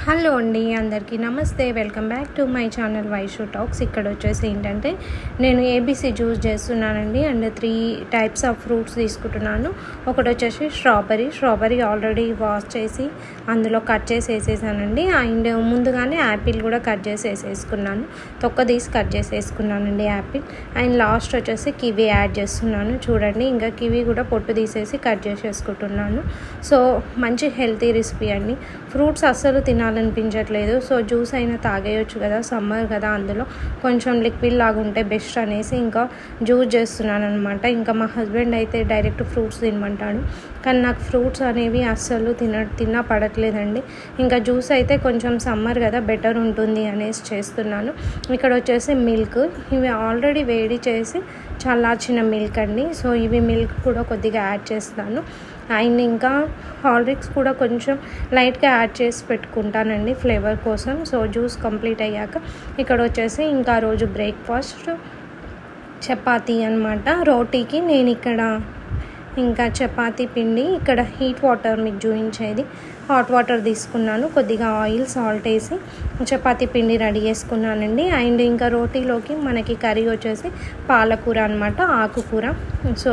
Hello అండి, అందరికీ నమస్తే. Welcome back to my channel Vaishu talks. ఇక్కడ వచ్చేసి ఏంటంటే నేను ఏబీసీ జ్యూస్ చేస్తున్నానండి. అండ్ 3 టైప్స్ ఆఫ్ ఫ్రూట్స్ తీసుకుంటున్నాను. ఒకటి వచ్చేసి స్ట్రాబెరీ ఆల్రెడీ వాష్ చేసి అందులో కట్ చేసి వేసేసానండి. అండ్ ముందుగానే యాపిల్ కూడా కట్ చేసి వేసేసుకున్నాను. తొక్క తీసి కట్ చేసి వేసుకున్నానండి యాపిల్. అండ్ లాస్ట్ వచ్చేసి కివీ యాడ్ చేస్తున్నాను. చూడండి, ఇంకా కివీ కూడా పొట్టు తీసేసి కట్ చేసేసుకుంటున్నాను. సో మంచి హెల్తీ రెసిపీ అండి. ఫ్రూట్స్ అస్సలు తినాలనిపించట్లేదు. సో జ్యూస్ అయినా తాగేయచ్చు కదా, సమ్మర్ కదా, అందులో కొంచెం లిక్విడ్ లాగా ఉంటే బెస్ట్ అనేసి ఇంకా జ్యూస్ చేస్తున్నాను అనమాట. ఇంకా మా హస్బెండ్ అయితే డైరెక్ట్ ఫ్రూట్స్ తినమంటాడు, కానీ నాకు ఫ్రూట్స్ అనేవి అస్సలు తిన్నా పడట్లేదండి. ఇంకా జ్యూస్ అయితే కొంచెం సమ్మర్ కదా బెటర్ ఉంటుంది అనేసి చేస్తున్నాను. ఇక్కడ వచ్చేసి మిల్క్, ఇవి ఆల్రెడీ వేడి చేసి చల్లార్చిన మిల్క్ అండి. సో ఇవి మిల్క్ కూడా కొద్దిగా యాడ్ చేస్తాను. అండ్ ఇంకా హార్లిక్స్ కూడా కొంచెం లైట్గా యాడ్ చేసి పెట్టుకుంటానండి ఫ్లేవర్ కోసం. సో జ్యూస్ కంప్లీట్ అయ్యాక ఇక్కడ వచ్చేసి ఇంకా రోజు బ్రేక్ఫాస్ట్ చపాతీ అనమాట. రోటీకి నేను ఇక్కడ ఇంకా చపాతీ పిండి ఇక్కడ హీట్ వాటర్ మీకు చూపించేది హాట్ వాటర్ తీసుకున్నాను, కొద్దిగా ఆయిల్ సాల్ట్ వేసి చపాతీ పిండి రెడీ చేసుకున్నానండి. అండ్ ఇంకా రోటీలోకి మనకి కర్రీ వచ్చేసి పాలకూర అనమాట, ఆకుకూర. సో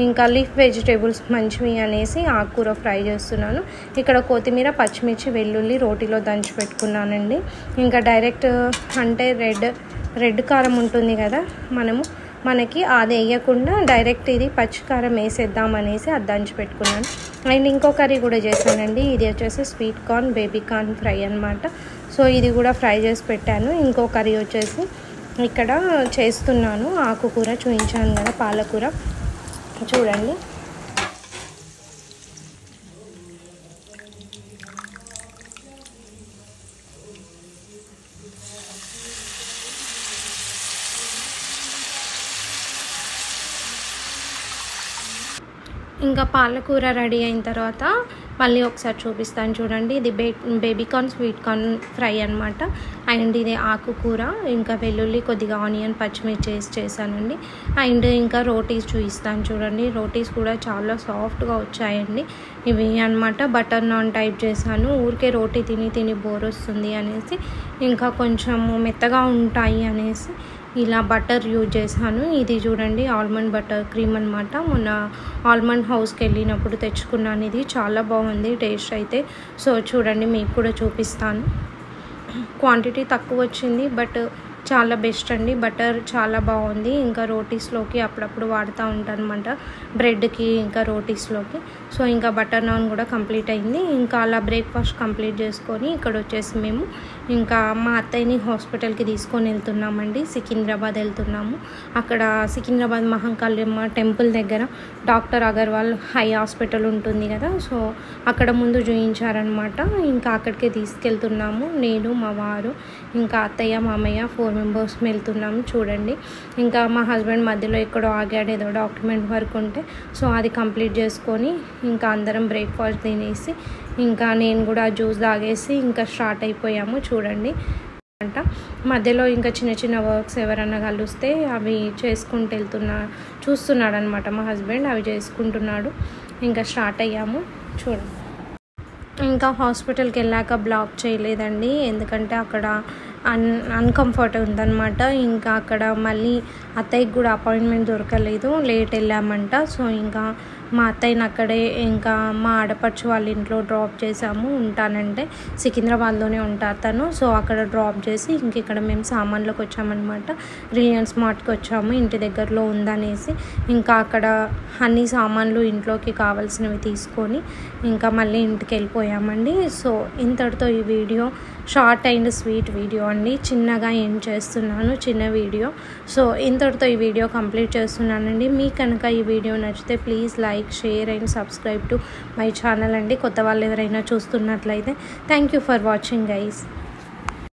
ఇంకా లీఫ్ వెజిటేబుల్స్ మంచివి అనేసి ఆకుకూర ఫ్రై చేస్తున్నాను. ఇక్కడ కొత్తిమీర, పచ్చిమిర్చి, వెల్లుల్లి రోటీలో దంచి పెట్టుకున్నానండి. ఇంకా డైరెక్ట్ అంటే రెడ్ కారం ఉంటుంది కదా, మనకి అది వేయకుండా డైరెక్ట్ ఇది పచ్చికారం వేసేద్దాం అనేసి అది దంచి పెట్టుకున్నాను. అండ్ ఇంకో కర్రీ కూడా చేశానండి. ఇది వచ్చేసి sweet corn, baby corn fry అనమాట. సో ఇది కూడా ఫ్రై చేసి పెట్టాను. ఇంకో కర్రీ వచ్చేసి ఇక్కడ చేస్తున్నాను, ఆకుకూర చూపించాను కదా, పాలకూర. చూడండి, ఇంకా పాలకూర రెడీ అయిన తర్వాత మళ్ళీ ఒకసారి చూపిస్తాను. చూడండి, ఇది baby corn, sweet corn fry అనమాట. అండ్ ఇది ఆకుకూర, ఇంకా వెల్లుల్లి, కొద్దిగా ఆనియన్, పచ్చిమిర్చి వేసి చేశానండి. అండ్ ఇంకా రోటీస్ చూపిస్తాను. చూడండి, రోటీస్ కూడా చాలా సాఫ్ట్గా వచ్చాయండి ఇవి అనమాట. బటర్ నాన్ టైప్ చేశాను. ఊరికే రోటీ తిని బోర్ వస్తుంది అనేసి ఇంకా కొంచెం మెత్తగా ఉంటాయి అనేసి ఇలా బటర్ యూజ్ చేశాను. ఇది చూడండి, ఆల్మండ్ బటర్ క్రీమ్ అనమాట. మొన్న ఆల్మండ్ హౌస్కి వెళ్ళినప్పుడు తెచ్చుకున్నాను. ఇది చాలా బాగుంది టేస్ట్ అయితే. సో చూడండి, మీకు కూడా చూపిస్తాను. క్వాంటిటీ తక్కువ వచ్చింది, బట్ చాలా బెస్ట్ అండి. బటర్ చాలా బాగుంది. ఇంకా రోటీస్లోకి అప్పుడప్పుడు వాడుతూ ఉంటాను అనమాట, బ్రెడ్కి ఇంకా రోటీస్లోకి. సో ఇంకా బటర్ నాన్ కూడా కంప్లీట్ అయింది. ఇంకా అలా బ్రేక్ఫాస్ట్ కంప్లీట్ చేసుకొని ఇక్కడ వచ్చేసి మేము ఇంకా మా అత్తయ్యని హాస్పిటల్కి తీసుకొని వెళ్తున్నామండి. సికింద్రాబాద్ వెళ్తున్నాము. అక్కడ సికింద్రాబాద్ మహంకాళమ్మ టెంపుల్ దగ్గర డాక్టర్ అగర్వాల్ హై హాస్పిటల్ ఉంటుంది కదా, సో అక్కడ ముందు చూయించారనమాట. ఇంకా అక్కడికే తీసుకెళ్తున్నాము. నేను, మా వారు, ఇంకా అత్తయ్య, మామయ్య 4 మెంబర్స్ వెళ్తున్నాము. చూడండి, ఇంకా మా హస్బెండ్ మధ్యలో ఎక్కడో ఆగాడు, ఏదో డాక్యుమెంట్ వర్క్ ఉంటే. సో అది కంప్లీట్ చేసుకొని ఇంకా అందరం బ్రేక్ఫాస్ట్ తినేసి ఇంకా నేను కూడా జ్యూస్ తాగేసి ఇంకా స్టార్ట్ అయిపోయాము. చూడండి, మధ్యలో ఇంకా చిన్న వర్క్స్ ఎవరన్నా కలిస్తే అవి చేసుకుంటూ చూస్తున్నాడు అనమాట మా హస్బెండ్, అవి చేసుకుంటున్నాడు. ఇంకా స్టార్ట్ అయ్యాము. చూడండి, ఇంకా హాస్పిటల్కి వెళ్ళాక బ్లాక్ చేయలేదండి, ఎందుకంటే అక్కడ అన్కంఫర్ట్ ఉందన్నమాట. ఇంకా అక్కడ మళ్ళీ అత్తయ్యకి కూడా అపాయింట్మెంట్ దొరకలేదు, లేట్ వెళ్ళామంట. సో ఇంకా మా అత్తయ్యని అక్కడే ఇంకా మా ఆడపడుచు వాళ్ళ ఇంట్లో డ్రాప్ చేసాము. ఉంటానంటే సికింద్రాబాద్లోనే ఉంటారు తను. సో అక్కడ డ్రాప్ చేసి ఇంక ఇక్కడ మేము సామాన్లోకి వచ్చామన్నమాట. రిలయన్స్ మార్ట్కి వచ్చాము, ఇంటి దగ్గరలో ఉందనేసి. ఇంకా అక్కడ అన్ని సామాన్లు ఇంట్లోకి కావాల్సినవి తీసుకొని ఇంకా మళ్ళీ ఇంటికి వెళ్ళిపోయామండి. సో ఇంతటితో ఈ video short and sweet video అండి, చిన్నగా ఏం చేస్తున్నాను, చిన్న వీడియో. సో ఇంతటితో ఈ వీడియో కంప్లీట్ చేస్తున్నానండి. మీకు కనుక ఈ వీడియో నచ్చితే please like, share and subscribe to my channel అండి. కొత్త వాళ్ళు ఎవరైనా చూస్తున్నట్లయితే thank you for watching guys.